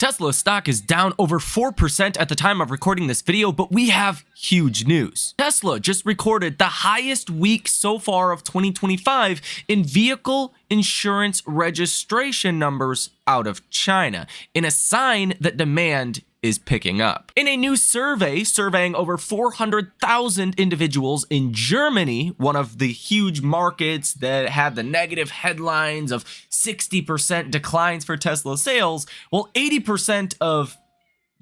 Tesla stock is down over 4% at the time of recording this video, but we have huge news. Tesla just recorded the highest week so far of 2025 in vehicle insurance registration numbers out of China, in a sign that demand is picking up. In a new survey surveying over 400,000 individuals in Germany, one of the huge markets that had the negative headlines of 60% declines for Tesla sales, well, 80% of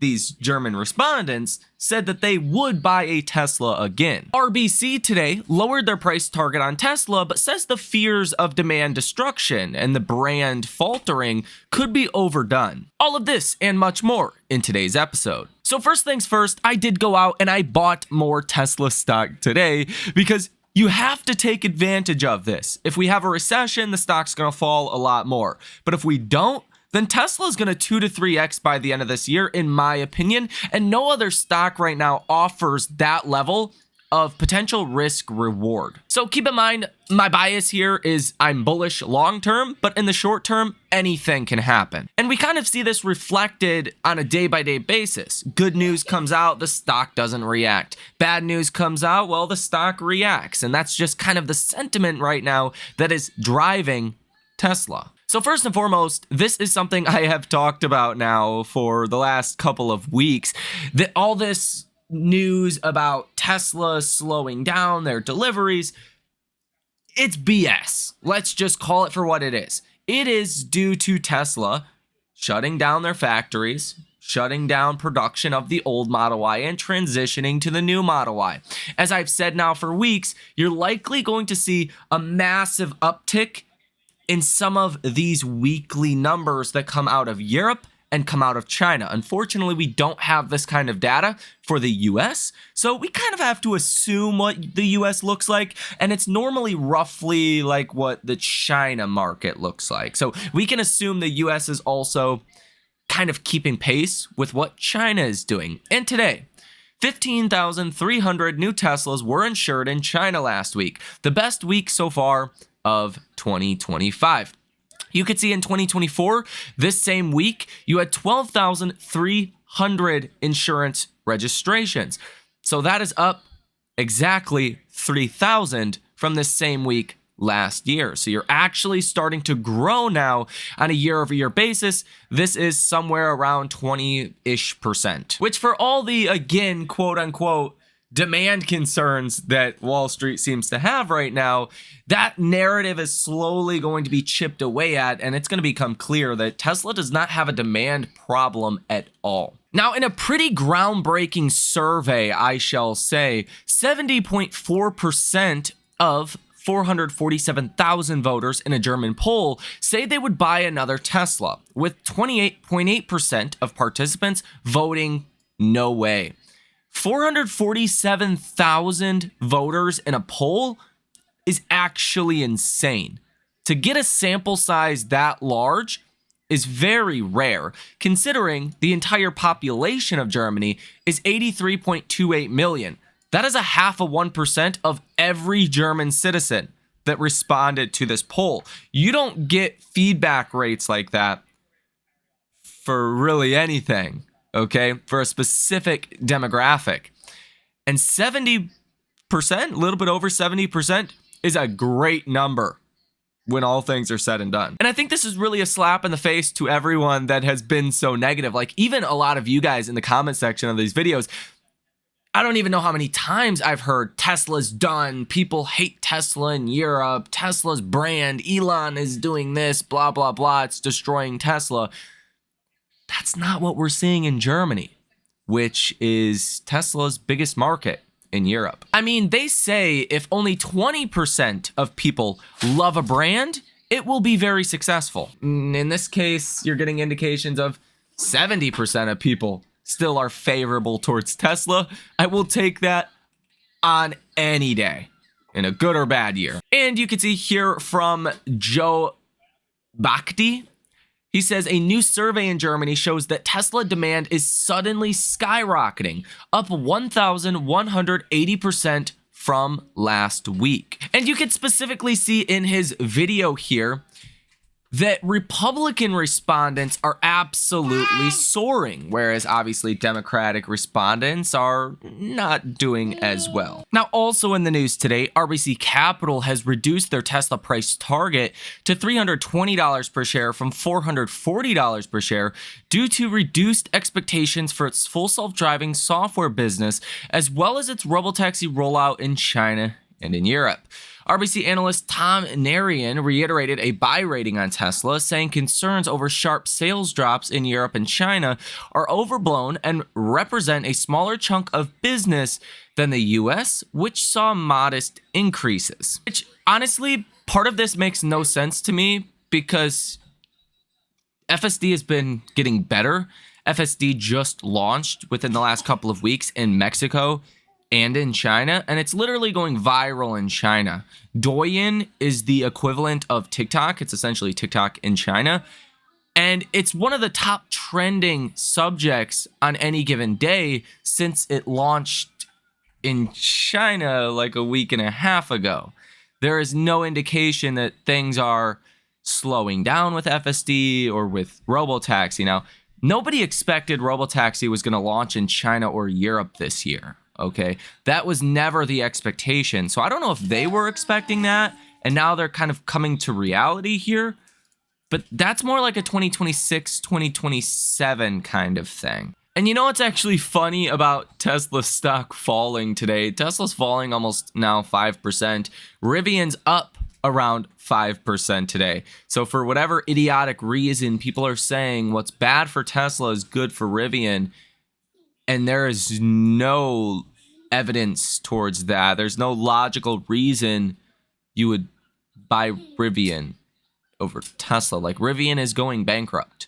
these German respondents said that they would buy a Tesla again. RBC today lowered their price target on Tesla, but says the fears of demand destruction and the brand faltering could be overdone. All of this and much more in today's episode. So first things first, I did go out and I bought more Tesla stock today because you have to take advantage of this. If we have a recession, the stock's gonna fall a lot more. But if we don't, then Tesla is going to 2 to 3x by the end of this year, in my opinion, and no other stock right now offers that level of potential risk reward. So keep in mind, my bias here is I'm bullish long term, but in the short term, anything can happen. And we kind of see this reflected on a day-by-day basis. Good news comes out, the stock doesn't react. Bad news comes out, well, the stock reacts. And that's just kind of the sentiment right now that is driving Tesla. So first and foremost, this is something I have talked about now for the last couple of weeks, that all this news about Tesla slowing down their deliveries, it's BS. Let's just call it for what it is. It is due to Tesla shutting down their factories, shutting down production of the old Model Y and transitioning to the new Model Y. As I've said now for weeks, you're likely going to see a massive uptick in some of these weekly numbers that come out of Europe and come out of China. Unfortunately, we don't have this kind of data for the US, so we kind of have to assume what the US looks like, and it's normally roughly like what the China market looks like. So we can assume the US is also kind of keeping pace with what China is doing. And today, 15,300 new Teslas were insured in China last week, the best week so far of 2025. You could see in 2024, this same week, you had 12,300 insurance registrations. So that is up exactly 3,000 from this same week last year. So you're actually starting to grow now on a year-over-year basis. This is somewhere around 20-ish%, which for all the, again, quote-unquote, demand concerns that Wall Street seems to have right now, that narrative is slowly going to be chipped away at, and it's going to become clear that Tesla does not have a demand problem at all. Now, in a pretty groundbreaking survey, I shall say, 70.4% of 447,000 voters in a German poll say they would buy another Tesla, with 28.8% of participants voting no way. 447,000 voters in a poll is actually insane. To get a sample size that large is very rare, considering the entire population of Germany is 83.28 million. That is a 0.5% of every German citizen that responded to this poll. You don't get feedback rates like that for really anything. Okay, for a specific demographic. And 70%, a little bit over 70%, is a great number when all things are said and done. And I think this is really a slap in the face to everyone that has been so negative. Like, even a lot of you guys in the comment section of these videos, I don't even know how many times I've heard Tesla's done, people hate Tesla in Europe, Tesla's brand, Elon is doing this, blah, blah, blah, it's destroying Tesla. That's not what we're seeing in Germany, which is Tesla's biggest market in Europe. I mean, they say if only 20% of people love a brand, it will be very successful. In this case, you're getting indications of 70% of people still are favorable towards Tesla. I will take that on any day, in a good or bad year. And you can see here from Joe Bakti, he says a new survey in Germany shows that Tesla demand is suddenly skyrocketing, up 1,180% from last week. And you can specifically see in his video here, that Republican respondents are absolutely soaring, whereas obviously Democratic respondents are not doing as well. Now, also in the news today, RBC Capital has reduced their Tesla price target to $320 per share from $440 per share due to reduced expectations for its full self-driving software business, as well as its robotaxi rollout in China and in Europe. RBC analyst Tom Narian reiterated a buy rating on Tesla, saying concerns over sharp sales drops in Europe and China are overblown and represent a smaller chunk of business than the US, which saw modest increases. Which, honestly, part of this makes no sense to me because FSD has been getting better. FSD just launched within the last couple of weeks in Mexico and in China, and it's literally going viral in China. Douyin is the equivalent of TikTok. It's essentially TikTok in China, and it's one of the top trending subjects on any given day since it launched in China like a week and a half ago. There is no indication that things are slowing down with FSD or with robotaxi. Now, nobody expected robotaxi was going to launch in China or Europe this year. Okay, that was never the expectation. So I don't know if they were expecting that, and now they're kind of coming to reality here. But that's more like a 2026, 2027 kind of thing. And you know what's actually funny about Tesla stock falling today? Tesla's falling almost now 5%. Rivian's up around 5% today. So for whatever idiotic reason, people are saying what's bad for Tesla is good for Rivian. And there is no evidence towards that. There's no logical reason you would buy Rivian over Tesla. Like, Rivian is going bankrupt.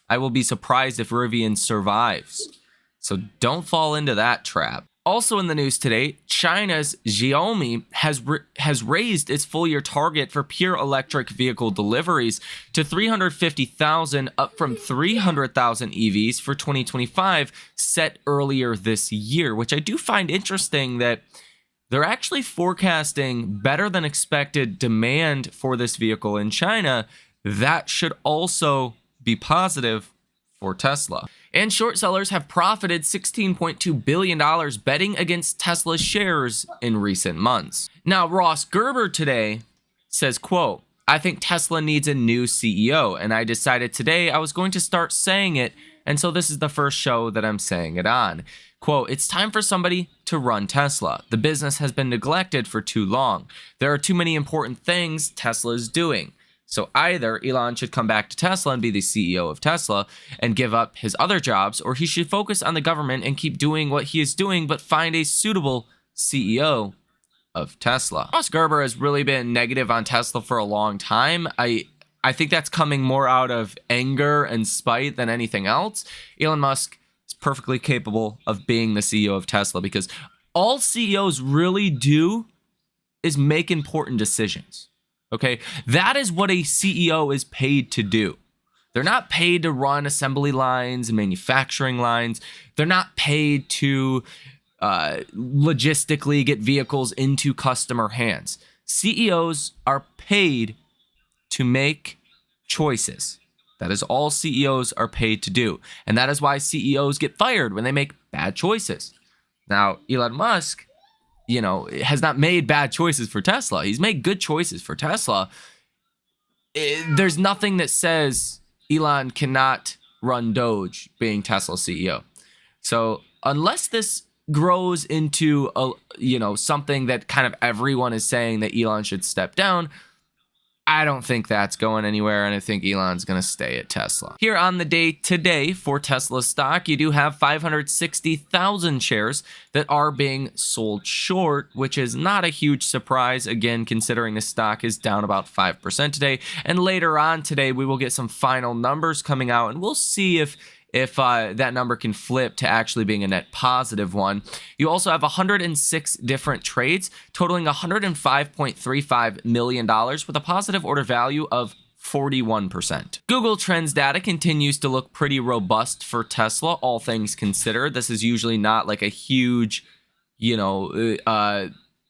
I will be surprised if Rivian survives. So don't fall into that trap. Also in the news today, China's Xiaomi has raised its full-year target for pure electric vehicle deliveries to 350,000, up from 300,000 EVs for 2025, set earlier this year, which I do find interesting that they're actually forecasting better than expected demand for this vehicle in China. That should also be positive for Tesla. And short sellers have profited $16.2 billion betting against Tesla's shares in recent months. Now, Ross Gerber today says, quote, "I think Tesla needs a new CEO, and I decided today I was going to start saying it, and so this is the first show that I'm saying it on. Quote, it's time for somebody to run Tesla. The business has been neglected for too long. There are too many important things Tesla is doing. So either Elon should come back to Tesla and be the CEO of Tesla and give up his other jobs, or he should focus on the government and keep doing what he is doing, but find a suitable CEO of Tesla." Ross Gerber has really been negative on Tesla for a long time. I think that's coming more out of anger and spite than anything else. Elon Musk is perfectly capable of being the CEO of Tesla because all CEOs really do is make important decisions. Okay, that is what a CEO is paid to do. They're not paid to run assembly lines and manufacturing lines. They're not paid to logistically get vehicles into customer hands. CEOs are paid to make choices. That is all CEOs are paid to do. And that is why CEOs get fired when they make bad choices. Now, Elon Musk, has not made bad choices for Tesla. He's made good choices for Tesla. There's nothing that says Elon cannot run Doge being Tesla's CEO. So unless this grows into something that kind of everyone is saying that Elon should step down, I don't think that's going anywhere, and I think Elon's going to stay at Tesla. Here on the day today for Tesla stock, you do have 560,000 shares that are being sold short, which is not a huge surprise, again, considering the stock is down about 5% today. And later on today, we will get some final numbers coming out, and we'll see if that number can flip to actually being a net positive one. You also have 106 different trades totaling $105.35 million with a positive order value of 41%. Google Trends data continues to look pretty robust for Tesla, all things considered. This is usually not like a huge,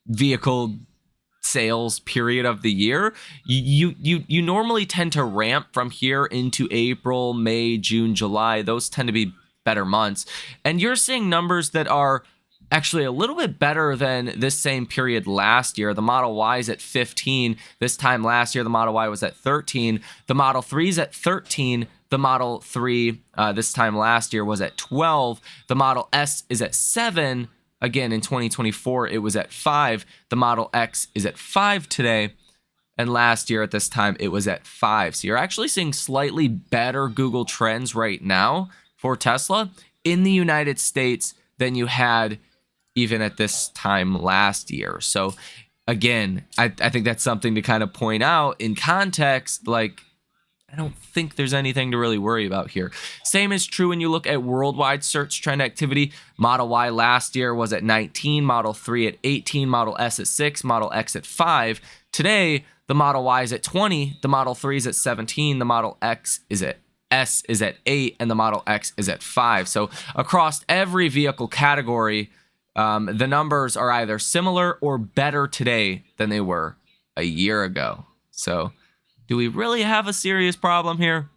vehicle sales period of the year, you normally tend to ramp from here into April, May, June, July. Those tend to be better months. And you're seeing numbers that are actually a little bit better than this same period last year. The Model Y is at 15. This time last year, the Model Y was at 13. The Model 3 is at 13. The Model 3 this time last year was at 12. The Model S is at 7. Again, in 2024, it was at 5. The Model X is at 5 today. And last year at this time, it was at 5. So you're actually seeing slightly better Google Trends right now for Tesla in the United States than you had even at this time last year. So again, I think that's something to kind of point out in context. Like, I don't think there's anything to really worry about here. Same is true when you look at worldwide search trend activity. Model Y last year was at 19, Model 3 at 18, Model S at 6, Model X at 5. Today, the Model Y is at 20, the Model 3 is at 17, the Model S is at 8, and the Model X is at 5. So across every vehicle category, the numbers are either similar or better today than they were a year ago. So do we really have a serious problem here?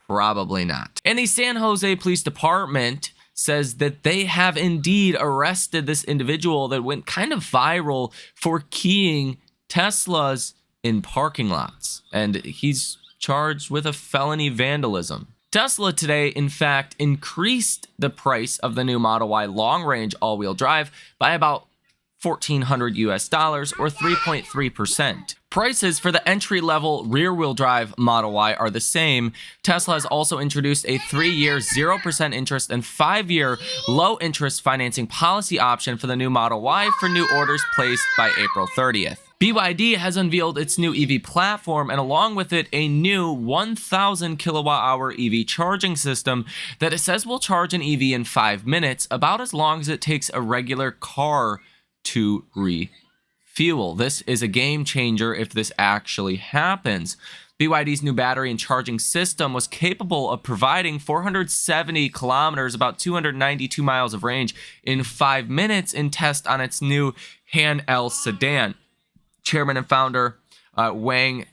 Probably not. And the San Jose Police Department says that they have indeed arrested this individual that went kind of viral for keying Teslas in parking lots. And he's charged with a felony vandalism. Tesla today, in fact, increased the price of the new Model Y long-range all-wheel drive by about $1,400 US or 3.3%. Prices for the entry-level rear-wheel drive Model Y are the same. Tesla has also introduced a 3-year 0% interest and 5-year low-interest financing policy option for the new Model Y for new orders placed by April 30th. BYD has unveiled its new EV platform and along with it a new 1,000 kilowatt-hour EV charging system that it says will charge an EV in 5 minutes, about as long as it takes a regular car to refuel. This is a game changer if this actually happens. BYD's new battery and charging system was capable of providing 470 kilometers, about 292 miles of range in 5 minutes in test on its new Han L sedan. Chairman and founder Wang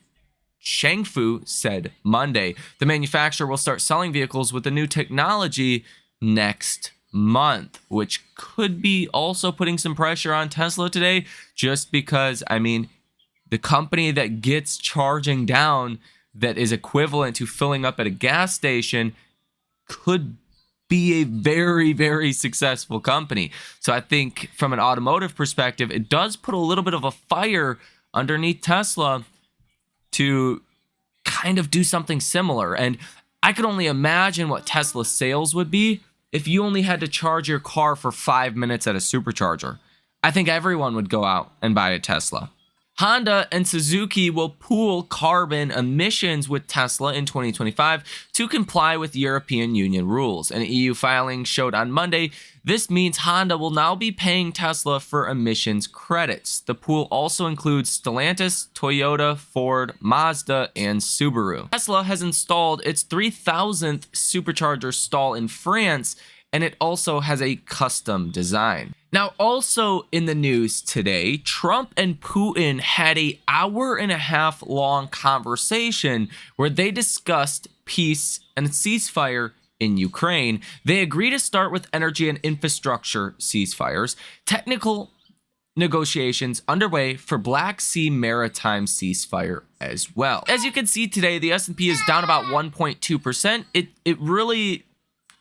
Shangfu said Monday the manufacturer will start selling vehicles with the new technology next month, which could be also putting some pressure on Tesla today, just because, I mean, the company that gets charging down that is equivalent to filling up at a gas station could be a very, very successful company. So I think from an automotive perspective, it does put a little bit of a fire underneath Tesla to kind of do something similar. And I could only imagine what Tesla sales would be if you only had to charge your car for 5 minutes at a supercharger. I think everyone would go out and buy a Tesla. Honda and Suzuki will pool carbon emissions with Tesla in 2025 to comply with European Union rules. An EU filing showed on Monday this means Honda will now be paying Tesla for emissions credits. The pool also includes Stellantis, Toyota, Ford, Mazda, and Subaru. Tesla has installed its 3,000th supercharger stall in France, and it also has a custom design. Now, also in the news today, Trump and Putin had an hour-and-a-half long conversation where they discussed peace and ceasefire in Ukraine. They agree to start with energy and infrastructure ceasefires. Technical negotiations underway for Black Sea maritime ceasefire as well. As you can see today, the S&P is down about 1.2%. It really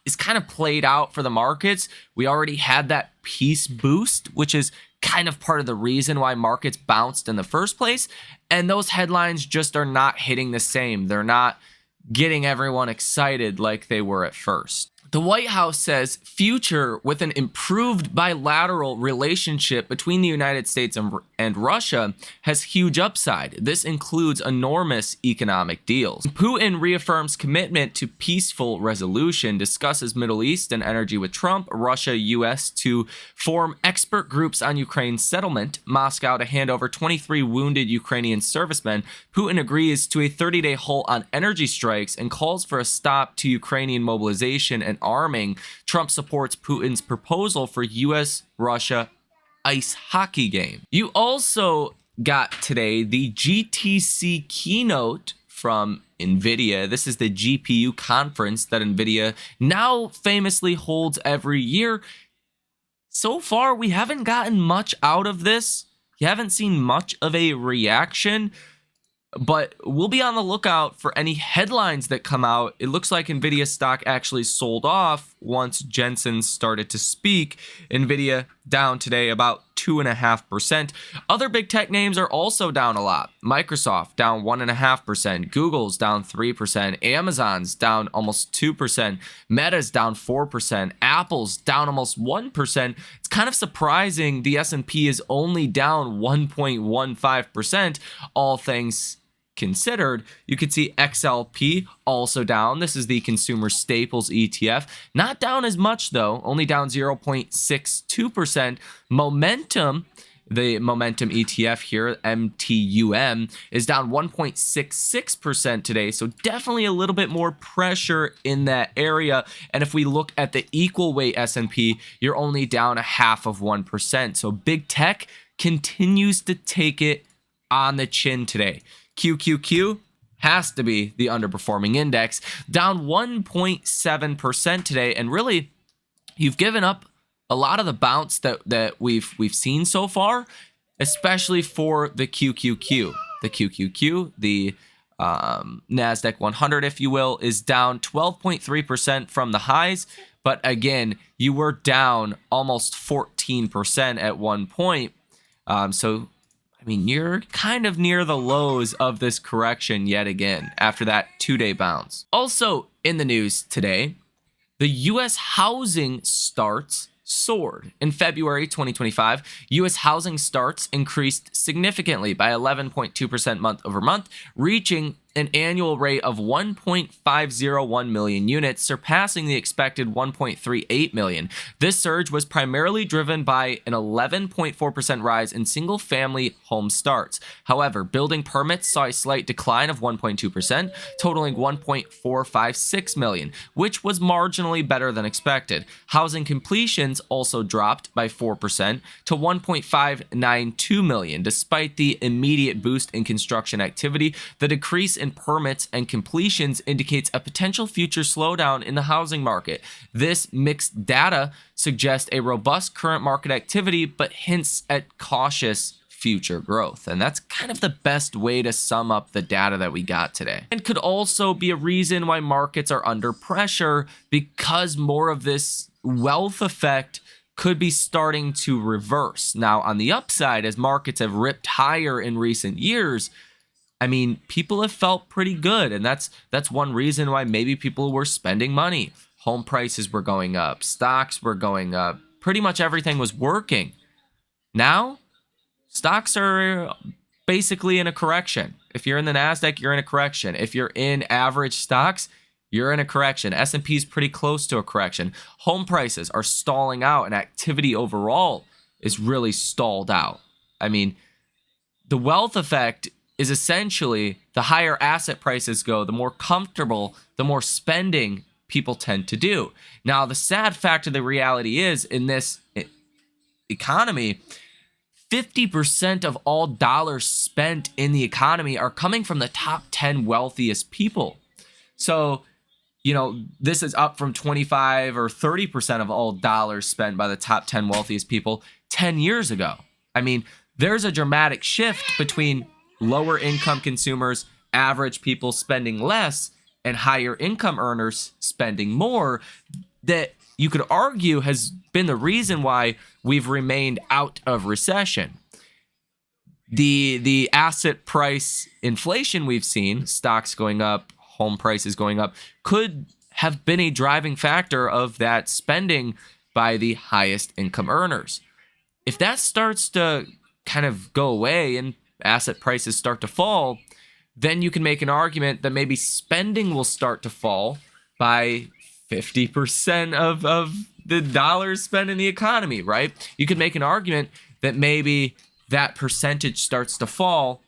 is kind of played out for the markets. We already had that peace boost, which is kind of part of the reason why markets bounced in the first place. And those headlines just are not hitting the same. They're not getting everyone excited like they were at first. The White House says future with an improved bilateral relationship between the United States and Russia has huge upside. This includes enormous economic deals. Putin reaffirms commitment to peaceful resolution, discusses Middle East and energy with Trump, Russia, U.S. to form expert groups on Ukraine's settlement, Moscow to hand over 23 wounded Ukrainian servicemen. Putin agrees to a 30-day halt on energy strikes and calls for a stop to Ukrainian mobilization and arming. Trump supports Putin's proposal for U.S.-Russia ice hockey game. You also got today the GTC keynote from Nvidia. This is the GPU conference that Nvidia now famously holds every year. So far, we haven't gotten much out of this. You haven't seen much of a reaction, but we'll be on the lookout for any headlines that come out. It looks like Nvidia stock actually sold off once Jensen started to speak. Nvidia down today about 2.5%. Other big tech names are also down a lot. Microsoft down 1.5%. Google's down 3%. Amazon's down almost 2%. Meta's down 4%. Apple's down almost 1%. It's kind of surprising the S&P is only down 1.15%, all things considered. You could see XLP also down. This is the consumer staples ETF. Not down as much though, only down 0.62%. Momentum, the momentum ETF here, MTUM, is down 1.66% today. So definitely a little bit more pressure in that area. And if we look at the equal weight S&P, you're only down 0.5%. So big tech continues to take it on the chin today. QQQ has to be the underperforming index, down 1.7% today. And really, you've given up a lot of the bounce that we've seen so far, especially for the QQQ. The QQQ, the NASDAQ 100, if you will, is down 12.3% from the highs. But again, you were down almost 14% at one point. So I mean, you're kind of near the lows of this correction yet again after that 2-day bounce. Also in the news today, the U.S. housing starts soared. In February 2025, U.S. housing starts increased significantly by 11.2% month over month, reaching an annual rate of 1.501 million units, surpassing the expected 1.38 million. This surge was primarily driven by an 11.4% rise in single-family home starts. However, building permits saw a slight decline of 1.2%, totaling 1.456 million, which was marginally better than expected. Housing completions also dropped by 4% to 1.592 million. Despite the immediate boost in construction activity, the decrease in permits and completions indicates a potential future slowdown in the housing market. This mixed data suggests a robust current market activity, but hints at cautious future growth. And that's kind of the best way to sum up the data that we got today. And could also be a reason why markets are under pressure, because more of this wealth effect could be starting to reverse. Now, on the upside, as markets have ripped higher in recent years, I mean, people have felt pretty good, and that's one reason why maybe people were spending money. Home prices were going up, stocks were going up, pretty much everything was working. Now, stocks are basically in a correction. If you're in the NASDAQ, you're in a correction. If you're in average stocks, you're in a correction. S&P is pretty close to a correction. Home prices are stalling out, and activity overall is really stalled out. I mean, the wealth effect is essentially the higher asset prices go, the more comfortable, the more spending people tend to do. Now, the sad fact of the reality is, in this economy, 50% of all dollars spent in the economy are coming from the top 10 wealthiest people. So, you know, this is up from 25 or 30% of all dollars spent by the top 10 wealthiest people 10 years ago. I mean, there's a dramatic shift between lower income consumers, average people spending less, and higher income earners spending more, that you could argue has been the reason why we've remained out of recession. The asset price inflation we've seen, stocks going up, home prices going up, could have been a driving factor of that spending by the highest income earners. If that starts to kind of go away and asset prices start to fall, then you can make an argument that maybe spending will start to fall by 50% of the dollars spent in the economy, right? You could make an argument that maybe that percentage starts to fall,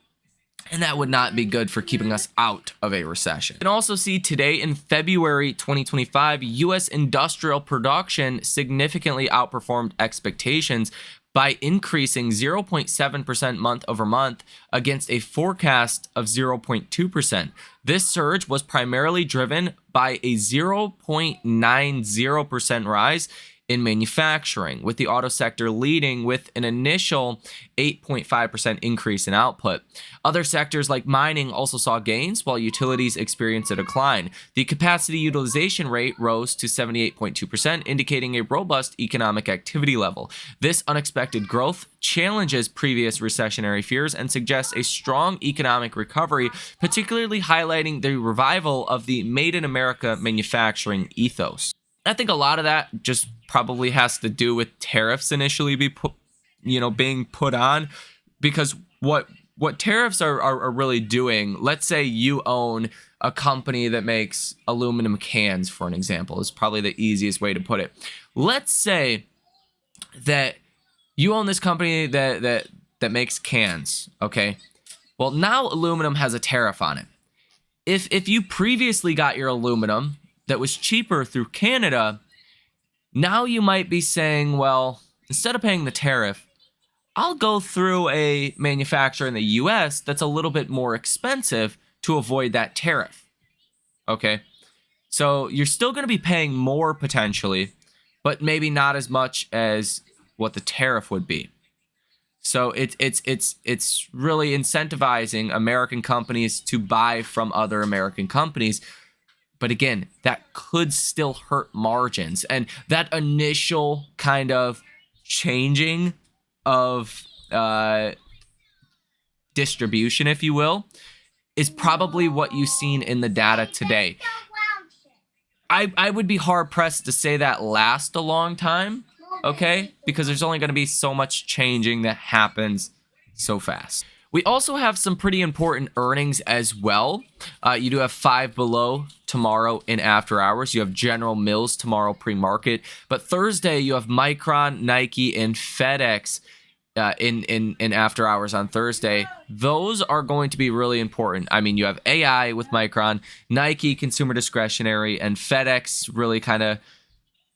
and that would not be good for keeping us out of a recession. You can also see today in February 2025, U.S. industrial production significantly outperformed expectations by increasing 0.7% month over month against a forecast of 0.2%. This surge was primarily driven by a 0.90% rise in manufacturing, with the auto sector leading with an initial 8.5% increase in output. Other sectors like mining also saw gains, while utilities experienced a decline. The capacity utilization rate rose to 78.2%, indicating a robust economic activity level. This unexpected growth challenges previous recessionary fears and suggests a strong economic recovery, particularly highlighting the revival of the Made in America manufacturing ethos. I think a lot of that just probably has to do with tariffs initially being put on, because what tariffs are really doing, let's say you own a company that makes aluminum cans, for an example, is probably the easiest way to put it. Let's say that you own this company that makes cans, okay? Well, now aluminum has a tariff on it. If you previously got your aluminum that was cheaper through Canada, now you might be saying, well, instead of paying the tariff, I'll go through a manufacturer in the US that's a little bit more expensive to avoid that tariff. Okay? So you're still going to be paying more potentially, but maybe not as much as what the tariff would be. So it's really incentivizing American companies to buy from other American companies. But again, that could still hurt margins. And that initial kind of changing of distribution, if you will, is probably what you've seen in the data today. I would be hard-pressed to say that lasts a long time, okay? Because there's only going to be so much changing that happens so fast. We also have some pretty important earnings as well. You do have Five Below tomorrow in after hours. You have General Mills tomorrow pre-market. But Thursday, you have Micron, Nike, and FedEx in after hours on Thursday. Those are going to be really important. I mean, you have AI with Micron, Nike, consumer discretionary, and FedEx really kind of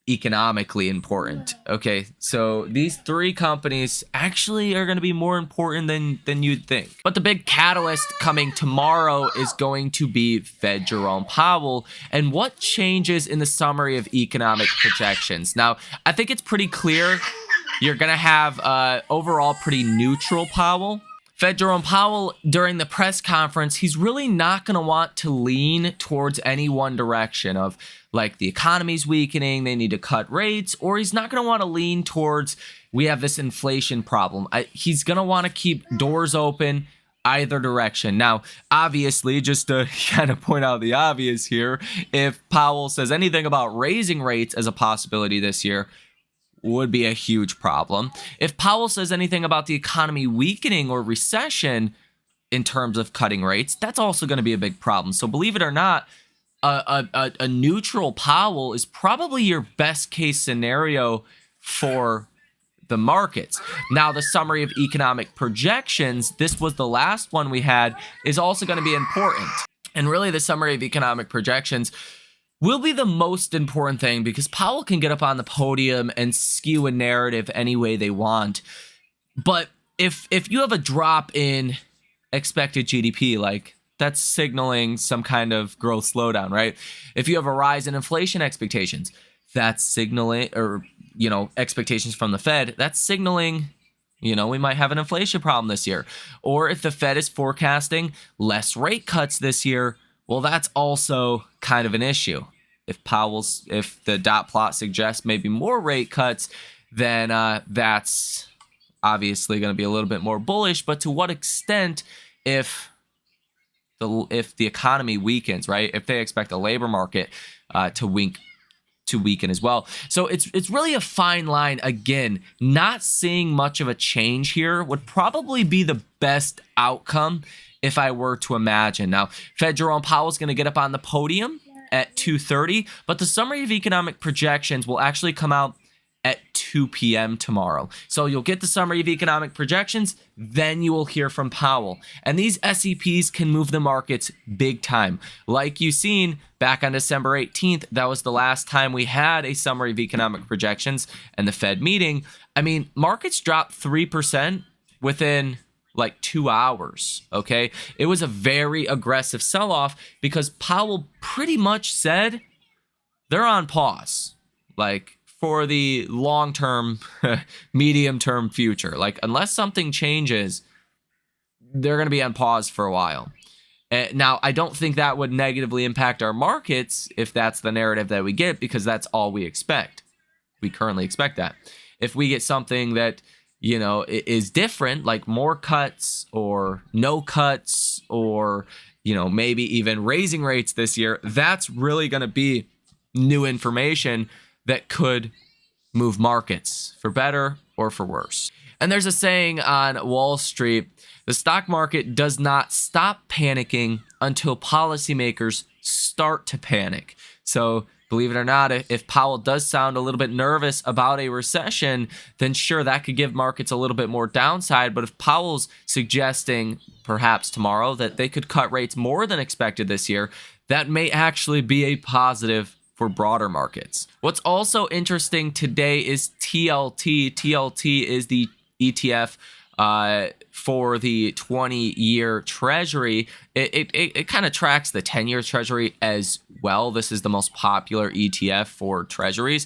economically important. Okay, so these three companies actually are going to be more important than you'd think. But the big catalyst coming tomorrow is going to be Fed Jerome Powell and what changes in the summary of economic projections. Now, I think it's pretty clear you're going to have overall pretty neutral Powell. Fed Jerome Powell, during the press conference, he's really not going to want to lean towards any one direction of, like, the economy's weakening, they need to cut rates, or he's not going to want to lean towards, we have this inflation problem. He's going to want to keep doors open either direction. Now, obviously, just to kind of point out the obvious here, if Powell says anything about raising rates as a possibility this year, would be a huge problem. If Powell says anything about the economy weakening or recession in terms of cutting rates, that's also going to be a big problem. So believe it or not, a neutral Powell is probably your best case scenario for the markets. Now, the summary of economic projections, this was the last one we had, is also going to be important. And really, the summary of economic projections will be the most important thing, because Powell can get up on the podium and skew a narrative any way they want. But if you have a drop in expected GDP, like, that's signaling some kind of growth slowdown, right? If you have a rise in inflation expectations, that's signaling, or, expectations from the Fed, that's signaling, we might have an inflation problem this year. Or if the Fed is forecasting less rate cuts this year, well, that's also kind of an issue. If the dot plot suggests maybe more rate cuts, then that's obviously going to be a little bit more bullish. But to what extent, if the economy weakens, right? If they expect the labor market to weaken as well. So it's really a fine line. Again, not seeing much of a change here would probably be the best outcome if I were to imagine. Now, Fed Jerome Powell is going to get up on the podium at 2:30, but the summary of economic projections will actually come out at 2 p.m. tomorrow. So you'll get the summary of economic projections, then you will hear from Powell. And these SEPs can move the markets big time. Like you've seen back on December 18th, that was the last time we had a summary of economic projections and the Fed meeting. I mean, markets dropped 3% within like 2 hours, okay? It was a very aggressive sell-off because Powell pretty much said they're on pause, like for the long-term, medium-term future. Like unless something changes, they're going to be on pause for a while. Now, I don't think that would negatively impact our markets if that's the narrative that we get, because that's all we expect. We currently expect that. If we get something that, you know, is different, like more cuts or no cuts, or, you know, maybe even raising rates this year, that's really going to be new information that could move markets for better or for worse. And there's a saying on Wall Street: the stock market does not stop panicking until policymakers start to panic. So believe it or not, if Powell does sound a little bit nervous about a recession, then sure, that could give markets a little bit more downside. But if Powell's suggesting perhaps tomorrow that they could cut rates more than expected this year, that may actually be a positive for broader markets. What's also interesting today is TLT. TLT is the ETF for the 20-year Treasury. It kind of tracks the 10-year Treasury as well. This is the most popular ETF for Treasuries.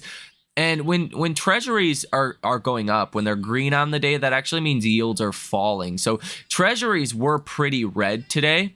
And when Treasuries are going up, when they're green on the day, that actually means yields are falling. So Treasuries were pretty red today.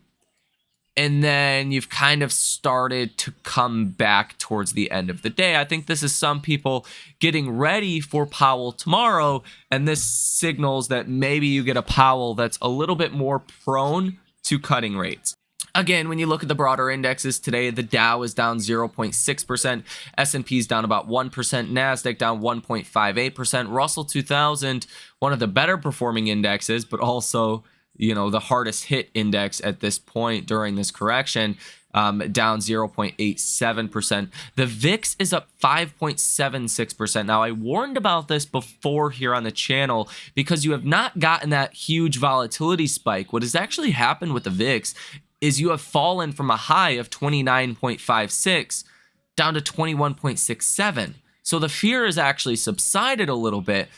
And then you've kind of started to come back towards the end of the day. I think this is some people getting ready for Powell tomorrow, and this signals that maybe you get a Powell that's a little bit more prone to cutting rates. Again, when you look at the broader indexes today, the Dow is down 0.6%, S&P is down about 1%, NASDAQ down 1.58%, Russell 2000, one of the better performing indexes, but also, you know, the hardest hit index at this point during this correction, down 0.87%. The VIX is up 5.76%. Now, I warned about this before here on the channel because you have not gotten that huge volatility spike. What has actually happened with the VIX is you have fallen from a high of 29.56 down to 21.67. So the fear has actually subsided a little bit,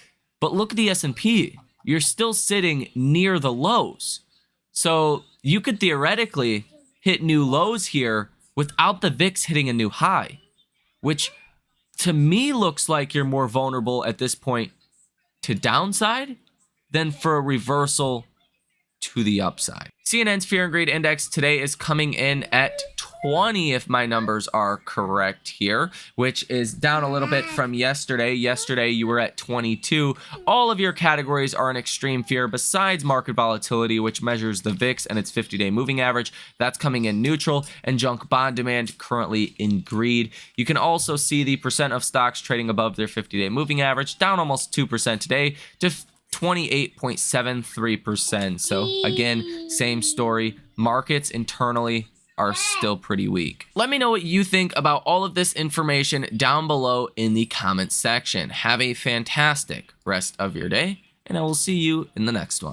but look at the S&P. You're still sitting near the lows. So you could theoretically hit new lows here without the VIX hitting a new high, which to me looks like you're more vulnerable at this point to downside than for a reversal to the upside. CNN's Fear and Greed Index today is coming in at 20, if my numbers are correct here, which is down a little bit from yesterday. Yesterday, you were at 22. All of your categories are in extreme fear besides market volatility, which measures the VIX and its 50-day moving average. That's coming in neutral, and junk bond demand currently in greed. You can also see the percent of stocks trading above their 50-day moving average, down almost 2% today to 28.73%. So again, same story. Markets internally are still pretty weak. Let me know what you think about all of this information down below in the comments section. Have a fantastic rest of your day, and I will see you in the next one.